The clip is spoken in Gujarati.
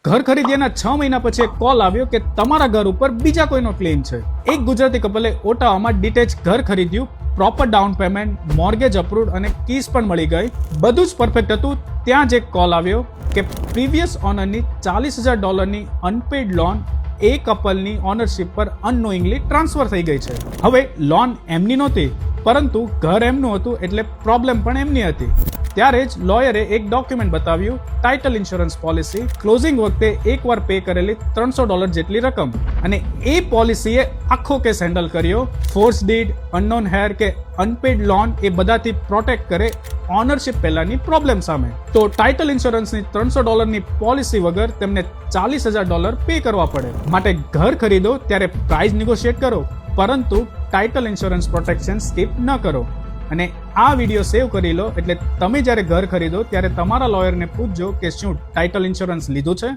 ઘર ખરીદ્યાના 6 મહિના પછી એક કોલ આવ્યો કે તમારા ઘર ઉપર બીજા કોઈનો ક્લેમ છે. એક ગુજરાતી કપલે ઓટાવામાં ડિટેચ ઘર ખરીદ્યું, proper down payment, mortgage approved અને કીઝ પણ મળી ગઈ. બધું જ પરફેક્ટ હતું. ત્યાં જ એક કોલ આવ્યો કે પ્રીવિયસ ઓનરની $40,000ની અનપેડ લોન એ કપલની ઓનરશિપ પર અનનોઇંગલી ટ્રાન્સફર થઈ ગઈ છે. હવે લોન એમની નહોતી, પરંતુ ઘર એમનું હતું, એટલે પ્રોબ્લેમ પણ એમની હતી. ત્યારે જ લોયરે એક ડોક્યુમેન્ટ બતાવ્યું, ટાઇટલ ઇન્સ્યોરન્સ પોલિસી, ક્લોઝિંગ વખતે એકવાર પે કરેલી $300 જેટલી રકમ. અને એ પોલિસીએ આખો કેસ હેન્ડલ કર્યો. ફોર્સ ડીડ, અનનોન હેર કે અનપેડ લોન એ બધાથી પ્રોટેક્ટ કરે ઓનરશિપ પહેલાની પ્રોબ્લેમ સામે. તો ટાઇટલ ઇન્સ્યોરન્સની $300ની પોલિસી વગર તેમને $40,000 પે કરવા પડે. માટે ઘર ખરીદો ત્યારે પ્રાઇસ નિગોશિએટ કરો, પરંતુ ટાઇટલ ઇન્સ્યોરન્સ પ્રોટેક્શન સ્કીપ ન કરો. અને આ વિડીયો સેવ કરી લો, એટલે તમે જ્યારે ઘર ખરીદો ત્યારે તમારા લોયરને પૂછજો કે શું ટાઇટલ ઇન્સ્યોરન્સ લીધું છે.